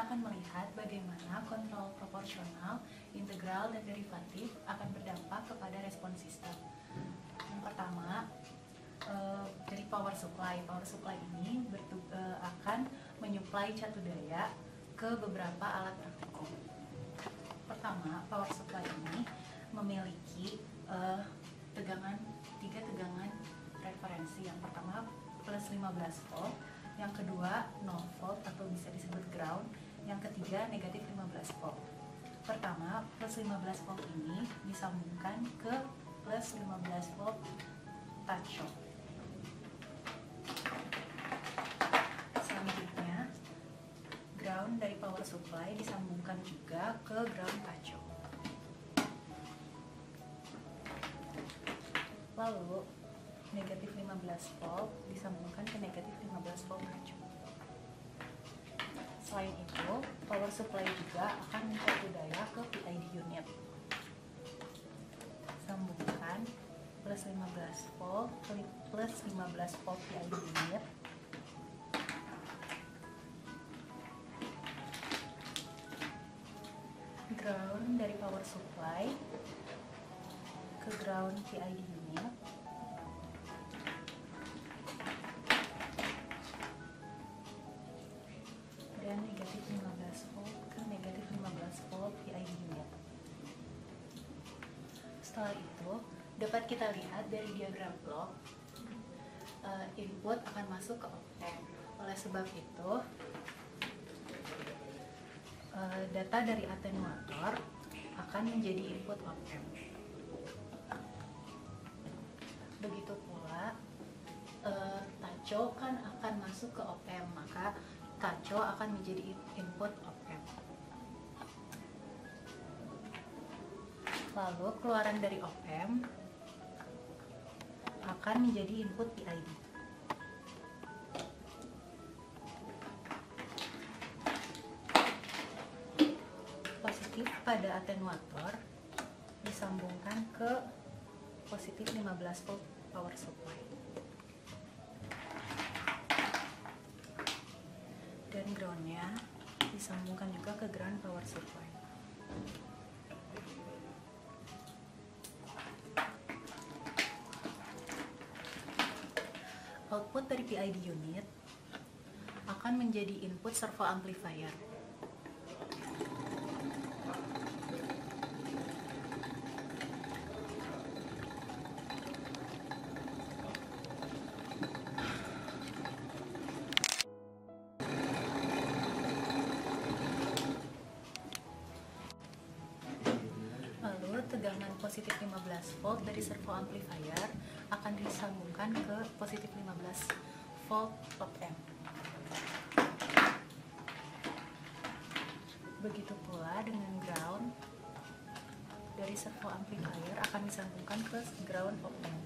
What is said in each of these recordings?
akan melihat bagaimana kontrol proporsional, integral, dan derivatif akan berdampak kepada respon sistem. Yang pertama, dari power supply. Power supply ini akan menyuplai catu daya ke beberapa alat praktikum. Pertama, power supply ini memiliki tiga tegangan referensi. Yang pertama plus 15 volt, yang kedua 0 volt atau bisa disebut ground, yang ketiga negatif 15 volt. Pertama, plus 15 volt ini disambungkan ke plus 15 volt touch shock. Selanjutnya, ground dari power supply disambungkan juga ke ground touch shock. Lalu negatif 15 volt disambungkan ke negatif 15 volt touch shock. Selain itu, power supply juga akan mencatu daya ke PID unit. Sambungkan plus 15 volt plus 15 volt PID unit. Ground dari power supply ke ground PID unit. Dan negatif 15 volt ke negatif 15 volt PID unit. Setelah itu, dapat kita lihat dari diagram blok, input akan masuk ke op-amp. Oleh sebab itu, data dari atenuator akan menjadi input op-amp. Begitu pula, taco kan akan masuk ke op-amp, maka taco akan menjadi input op-amp. Lalu keluaran dari op-amp akan menjadi input PID. Positif pada atenuator disambungkan ke positif 15 volt power supply. Dan groundnya disambungkan juga ke ground power supply. Output dari PID unit akan menjadi input servo amplifier. Tegangan positif 15 volt dari servo amplifier akan disambungkan ke positif 15 volt op-amp. Begitu pula dengan ground dari servo amplifier akan disambungkan ke ground op-amp.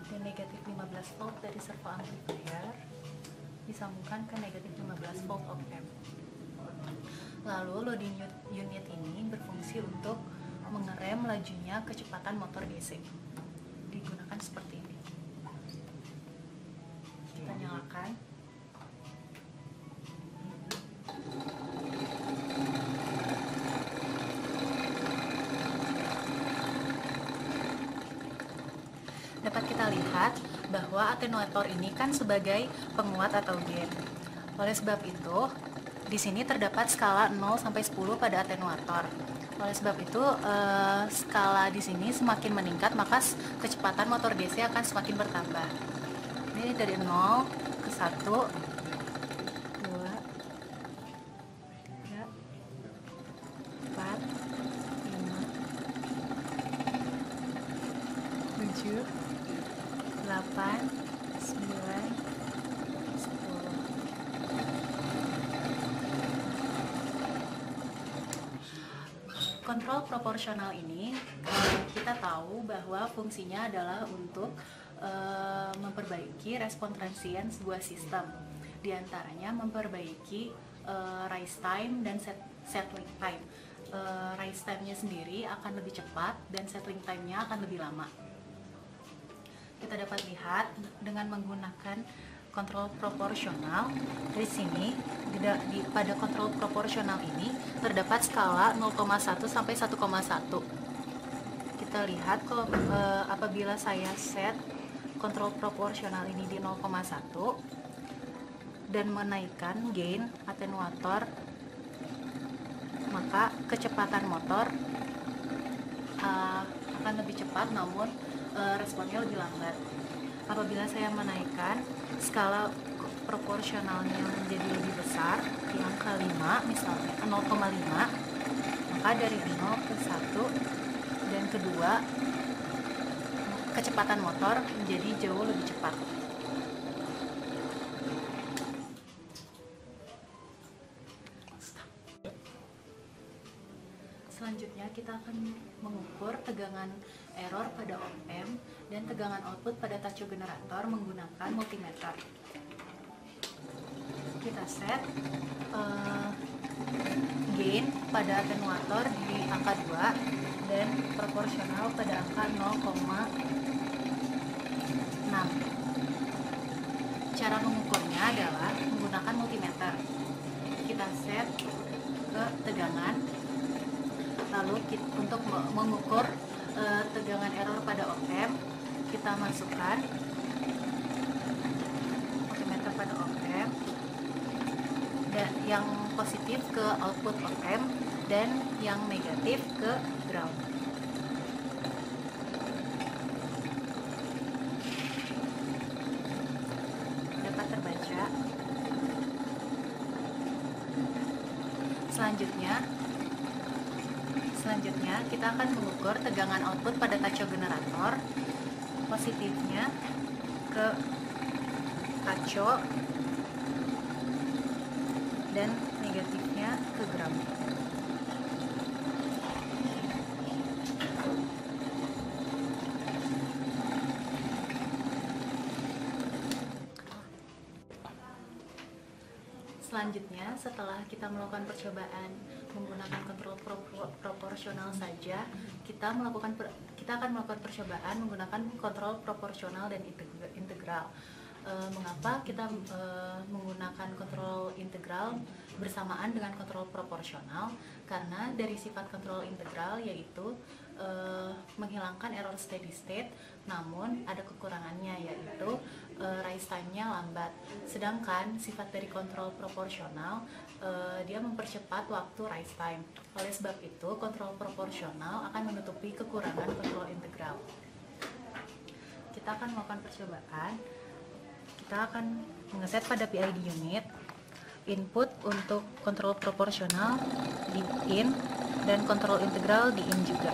Dan negatif 15 volt dari servo amplifier disambungkan ke negatif 15 volt op-amp. Lalu loading unit ini berfungsi untuk mengerem lajunya kecepatan motor DC. Digunakan seperti ini. Kita nyalakan. Dapat kita lihat bahwa atenuator ini kan sebagai penguat atau gain. Oleh sebab itu, di sini terdapat skala 0 sampai 10 pada atenuator. Oleh sebab itu, skala di sini semakin meningkat, maka kecepatan motor DC akan semakin bertambah. Ini dari 0 ke 1, 2, 3, 4, 5, 7, 8, 9, 10. Kontrol proporsional ini kita tahu bahwa fungsinya adalah untuk memperbaiki respon transient sebuah sistem. Di antaranya memperbaiki rise time dan settling time. Rise time-nya sendiri akan lebih cepat dan settling time-nya akan lebih lama. kita dapat lihat dengan menggunakan kontrol proporsional. Dari sini pada kontrol proporsional ini terdapat skala 0,1 sampai 1,1. Kita lihat kalau apabila saya set kontrol proporsional ini di 0,1 dan menaikkan gain atenuator, maka kecepatan motor akan lebih cepat, namun responnya lebih lambat. Apabila saya menaikkan skala proporsionalnya menjadi lebih besar di angka 5, misalnya 0,5, maka dari 0 ke 1 dan kedua, kecepatan motor menjadi jauh lebih cepat. Selanjutnya kita akan mengukur tegangan error pada op-amp dan tegangan output pada tacho generator menggunakan multimeter. Kita set gain pada atenuator di angka 2 dan proporsional pada angka 0,6. Cara mengukurnya adalah menggunakan multimeter. Kita set ke tegangan, lalu untuk mengukur tegangan error pada op-amp, kita masukkan multimeter pada op-amp dan yang positif ke output op-amp dan yang negatif ke ground. Dapat terbaca. Selanjutnya kita akan mengukur tegangan output pada tacho generator, positifnya ke tacho dan negatifnya ke ground. Selanjutnya, setelah kita melakukan percobaan menggunakan kontrol proporsional saja, kita akan melakukan percobaan menggunakan kontrol proporsional dan integral. Mengapa kita menggunakan kontrol integral bersamaan dengan kontrol proporsional? Karena dari sifat kontrol integral yaitu menghilangkan error steady state, namun ada kekurangannya, yaitu rise time-nya lambat. Sedangkan sifat dari kontrol proporsional dia mempercepat waktu rise time. Oleh sebab itu, kontrol proporsional akan menutupi kekurangan kontrol integral. Kita akan melakukan percobaan. Kita akan mengeset pada PID unit input untuk kontrol proporsional di in dan kontrol integral di in juga.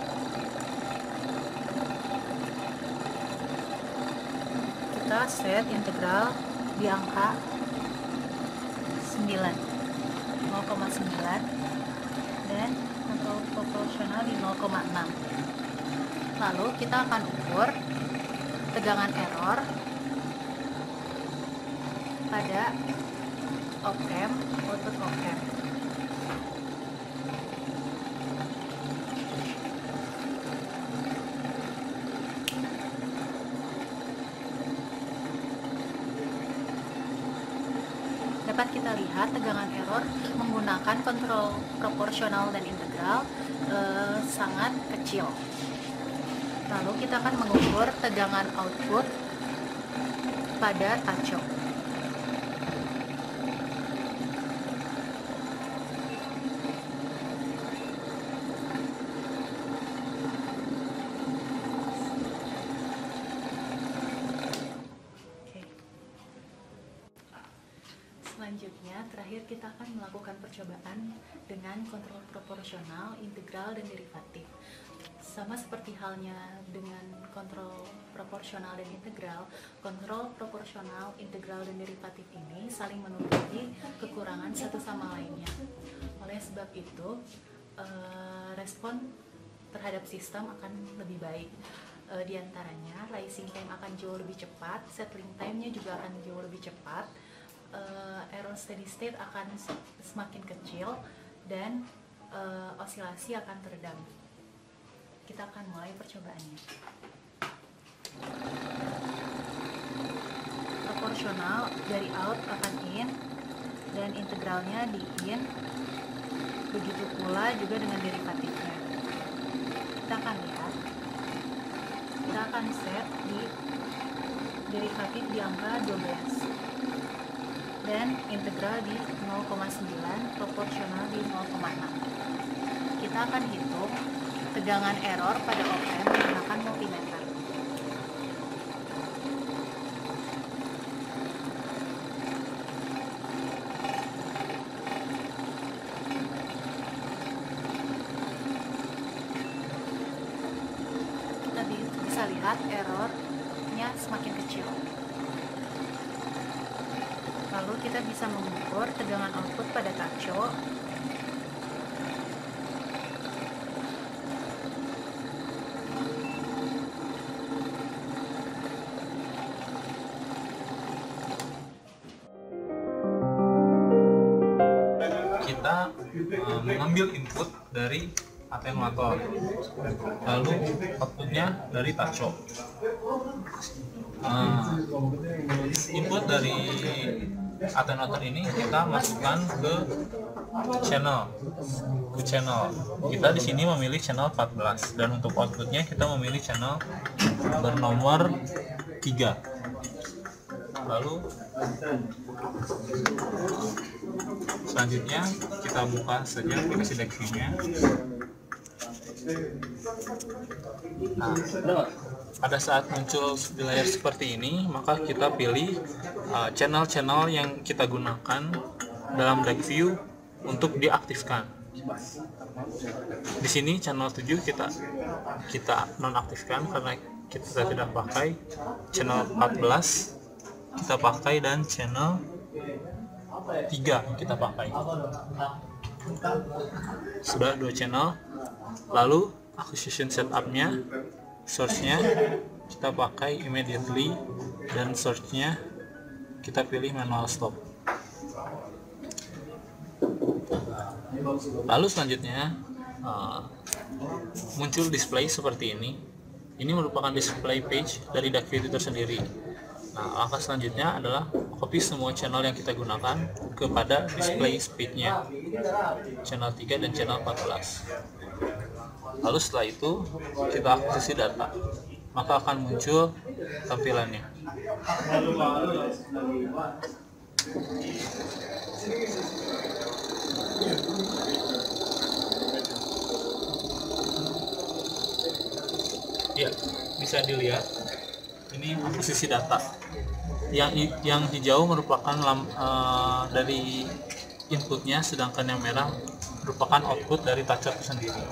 Kita set integral di angka 0,9 dan kontrol proporsional di 0,6. Lalu kita akan ukur tegangan error pada op-amp, output op-amp. Dapat kita lihat tegangan error menggunakan kontrol proporsional dan integral sangat kecil. Lalu kita akan mengukur tegangan output pada tacho. Selanjutnya, terakhir kita akan melakukan percobaan dengan kontrol proporsional, integral, dan derivatif. Sama seperti halnya dengan kontrol proporsional dan integral, kontrol proporsional, integral, dan derivatif ini saling menutupi kekurangan satu sama lainnya. Oleh sebab itu, respon terhadap sistem akan lebih baik. Di antaranya, rising time akan jauh lebih cepat, settling time-nya juga akan jauh lebih cepat, error steady state akan semakin kecil, dan osilasi akan teredam. Kita akan mulai percobaannya. proporsional dari out akan in dan integralnya di in. Begitu pula juga dengan derivatifnya. Kita akan lihat. Kita akan set di derivatif di angka 12 dan integral di 0,9, proporsional di 0,6. Kita akan hitung tegangan error pada op-amp menggunakan multimeter. Kita bisa lihat errornya semakin kecil. Lalu kita bisa mengukur tegangan output pada tacho. Kita mengambil input dari atenuator, lalu outputnya dari tacho. Input dari atenuator ini kita masukkan ke channel. Kita di sini memilih channel 14 dan untuk outputnya kita memilih channel bernomor 3. Lalu selanjutnya kita buka saja aplikasi DeckView-nya. Nah, pada saat muncul di layar seperti ini, maka kita pilih channel-channel yang kita gunakan dalam DeckView untuk diaktifkan. Di sini channel 7 kita nonaktifkan karena kita tidak pakai. Channel 14 kita pakai dan channel 3 kita pakai. Sudah 2 channel. Lalu acquisition setupnya, source-nya kita pakai immediately dan source-nya kita pilih manual stop. Lalu selanjutnya muncul display seperti ini. Ini merupakan display page dari DeckView itu sendiri. Nah, langkah selanjutnya adalah copy semua channel yang kita gunakan kepada display speed-nya, channel 3 dan channel 14. Lalu setelah itu kita akuisisi data, maka akan muncul tampilannya. Ya, bisa dilihat ini akuisisi data. Yang hijau merupakan dari inputnya, sedangkan yang merah merupakan output dari tacho itu sendiri.